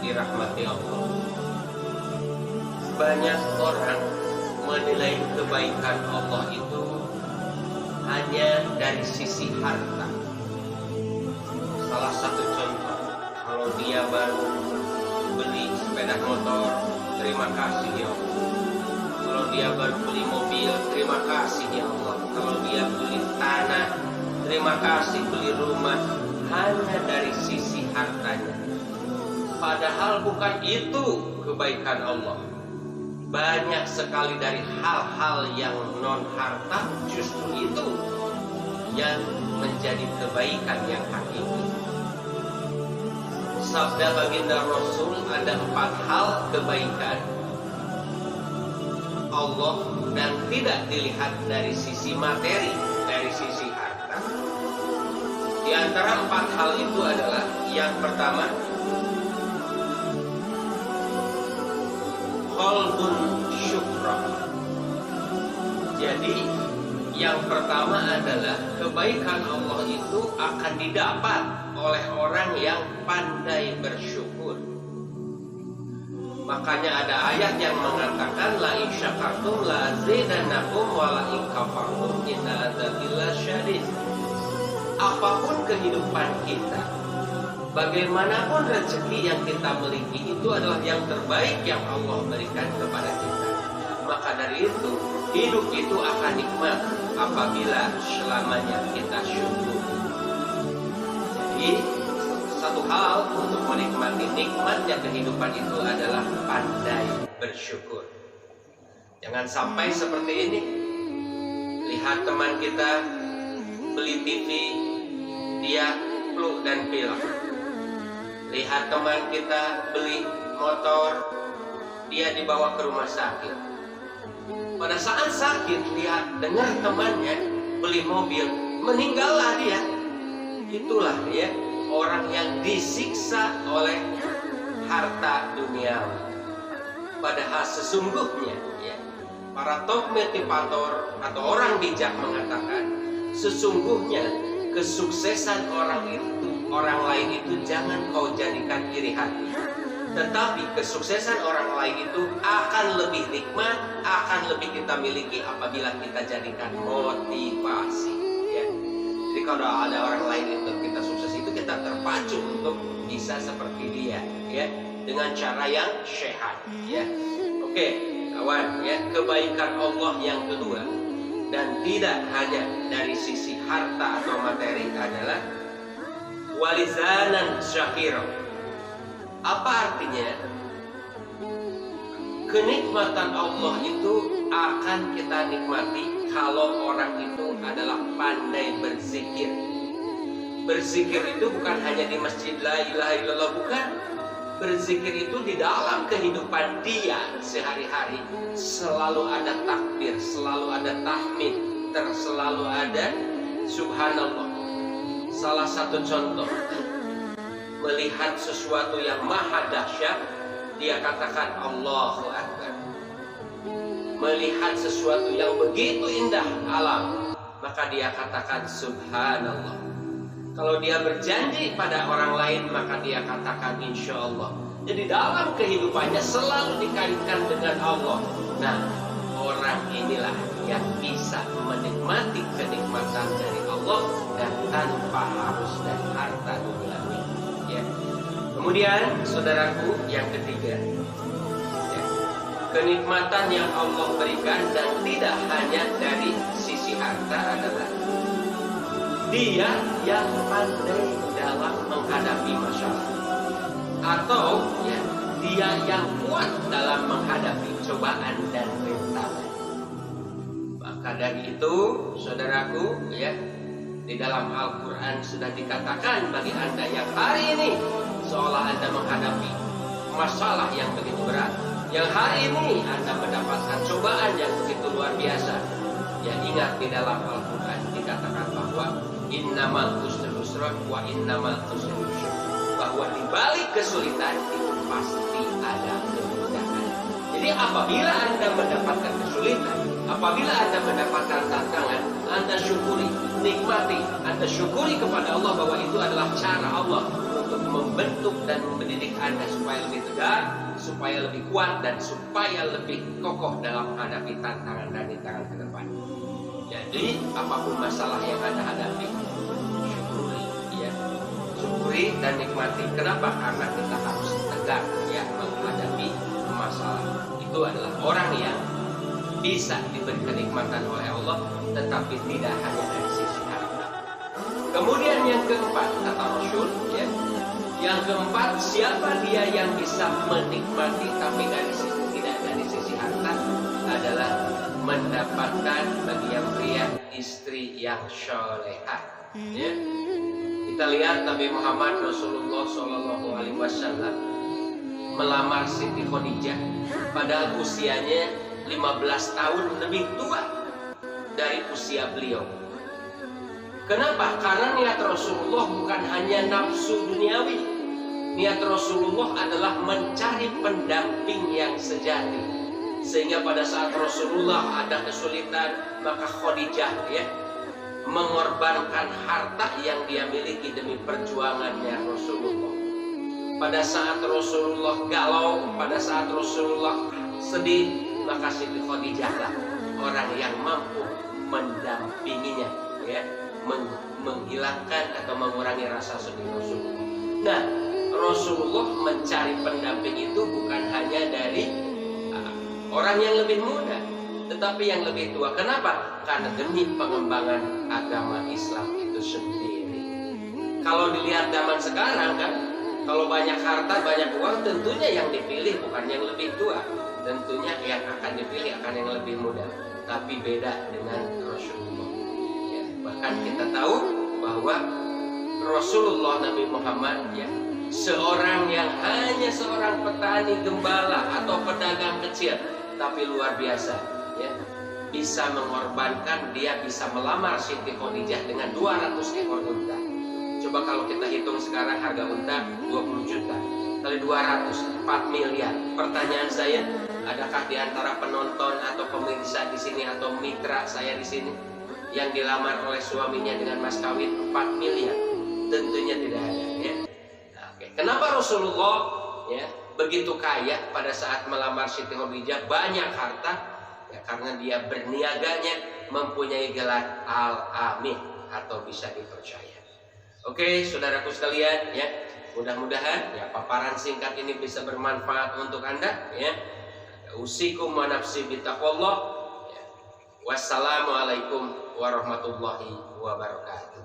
dirahmati Allah. Banyak orang menilai kebaikan Allah itu hanya dari sisi harta. Salah satu contoh, kalau dia baru beli sepeda motor, terima kasih ya Allah. Kalau dia baru beli mobil, terima kasih ya Allah. Kalau dia beli tanah, terima kasih beli rumah, hanya dari sisi hartanya. Padahal bukan itu kebaikan Allah. Banyak sekali dari hal-hal yang non harta, justru itu yang menjadi kebaikan yang hakiki. Sabda baginda Rasul, ada 4 hal kebaikan Allah dan tidak dilihat dari sisi materi, dari sisi harta. Di antara 4 hal itu adalah yang pertama, qalbun syukra. Jadi yang pertama adalah kebaikan Allah itu akan didapat oleh orang yang pandai bersyukur. Makanya ada ayat yang mengatakan la in syakartum la azidannakum wa la in kafartum inna adzabillahi syadid. Apapun kehidupan kita, bagaimanapun rezeki yang kita miliki, itu adalah yang terbaik yang Allah berikan kepada kita. Maka dari itu, hidup itu akan nikmat apabila selamanya kita syukur. Jadi, satu hal untuk menikmati nikmatnya kehidupan itu adalah pandai bersyukur. Jangan sampai seperti ini. Lihat teman kita beli TV, dia peluk dan pilek. Lihat teman kita beli motor, dia dibawa ke rumah sakit. Pada saat sakit, lihat dengar temannya beli mobil, meninggallah dia. Itulah dia orang yang disiksa oleh harta duniawi. Padahal sesungguhnya ya, para top motivator atau orang bijak mengatakan, sesungguhnya kesuksesan orang lain itu jangan kau jadikan iri hati. Tetapi kesuksesan orang lain itu akan lebih nikmat, akan lebih kita miliki apabila kita jadikan motivasi ya. Jadi kalau ada orang lain itu kita sukses, itu kita terpacu untuk bisa seperti dia ya, dengan cara yang sehat ya. Oke kawan ya, kebaikan Allah yang kedua dan tidak hanya dari sisi harta atau materi adalah walizanan syakira. Apa artinya? Kenikmatan Allah itu akan kita nikmati kalau orang itu adalah pandai berzikir. Berzikir itu bukan hanya di masjid la ilaha illallah, bukan. Berzikir itu di dalam kehidupan dia sehari-hari selalu ada takbir, selalu ada tahmid, selalu ada subhanallah. Salah satu contoh, melihat sesuatu yang maha dahsyat, dia katakan Allahu Akbar. Melihat sesuatu yang begitu indah alam, maka dia katakan subhanallah. Kalau dia berjanji pada orang lain, maka dia katakan insya Allah. Jadi dalam kehidupannya selalu dikaitkan dengan Allah. Nah, orang inilah yang bisa menikmati kenikmatan dari Allah dan tanpa harus dari harta duniawi ya. Kemudian saudaraku yang ketiga ya, kenikmatan yang Allah berikan dan tidak hanya dari sisi harta adalah dia yang pandai dalam menghadapi masalah, atau ya, dia yang kuat dalam menghadapi cobaan dan rintangan. Maka dari itu saudaraku ya, di dalam Al-Quran sudah dikatakan bagi anda yang hari ini seolah anda menghadapi masalah yang begitu berat, yang hari ini anda mendapatkan cobaan yang begitu luar biasa, ya ingat di dalam Al-Quran dikatakan bahwa innamal usri yusra wa innamal usri yusra, bahwa di balik kesulitan itu pasti ada kemudahan. Jadi apabila anda mendapatkan kesulitan, apabila anda mendapatkan tantangan, anda syukuri, nikmati, anda syukuri kepada Allah bahwa itu adalah cara Allah untuk membentuk dan mendidik Anda supaya lebih tegar, supaya lebih kuat, dan supaya lebih kokoh dalam menghadapi tantangan dan rintangan ke depan. Jadi apapun masalah yang Anda hadapi, syukuri, ya, syukuri dan nikmati. Kenapa? Karena kita harus tegar, ya, menghadapi masalah. Itu adalah orang yang bisa diberi kenikmatan oleh Allah, tetapi tidak hanya dari sisi harta. Kemudian yang keempat, kata Rasul, ya, yang keempat, siapa dia yang bisa menikmati tapi dari sisi tidak dari sisi harta, adalah mendapatkan bagi yang pria istri yang solehah. Ya. Kita lihat Nabi Muhammad Rasulullah SAW melamar Siti Khadijah, padahal usianya 15 tahun lebih tua dari usia beliau. Kenapa? Karena niat Rasulullah bukan hanya nafsu duniawi. Niat Rasulullah adalah mencari pendamping yang sejati. Sehingga pada saat Rasulullah ada kesulitan, maka Khadijah, ya, mengorbankan harta yang dia miliki demi perjuangannya Rasulullah. Pada saat Rasulullah galau, pada saat Rasulullah sedih, maka Siti Khadijah lah orang yang mampu mendampinginya, ya, menghilangkan atau mengurangi rasa sedih Rasulullah. Nah, Rasulullah mencari pendamping itu bukan hanya dari orang yang lebih muda, tetapi yang lebih tua. Kenapa? Karena demi pengembangan agama Islam itu sendiri. Kalau dilihat zaman sekarang kan, kalau banyak harta, banyak uang, tentunya yang dipilih bukan yang lebih tua. Tentunya yang akan dipilih akan yang lebih muda. Tapi beda dengan Rasulullah. Ya, bahkan kita tahu bahwa Rasulullah Nabi Muhammad, ya, seorang yang hanya seorang petani gembala atau pedagang kecil, tapi luar biasa, ya, bisa mengorbankan, dia bisa melamar Siti Khadijah dengan 200 ekor unta. Coba kalau kita hitung sekarang harga unta 20 juta kali 200, 4 miliar. Pertanyaan saya, adakah di antara penonton atau pemirsa di sini atau mitra saya di sini yang dilamar oleh suaminya dengan mas kawin 4 miliar? Tentunya tidak ada, ya. Nah, kenapa Rasulullah, ya, begitu kaya pada saat melamar Siti Khadijah, banyak harta? Ya, karena dia berniaganya mempunyai gelar Al-Amin atau bisa dipercaya. Oke, saudaraku sekalian, ya, mudah-mudahan, ya, paparan singkat ini bisa bermanfaat untuk Anda, ya. Usikum wa nafsi bitaqwallah. Wassalamualaikum warahmatullahi wabarakatuh.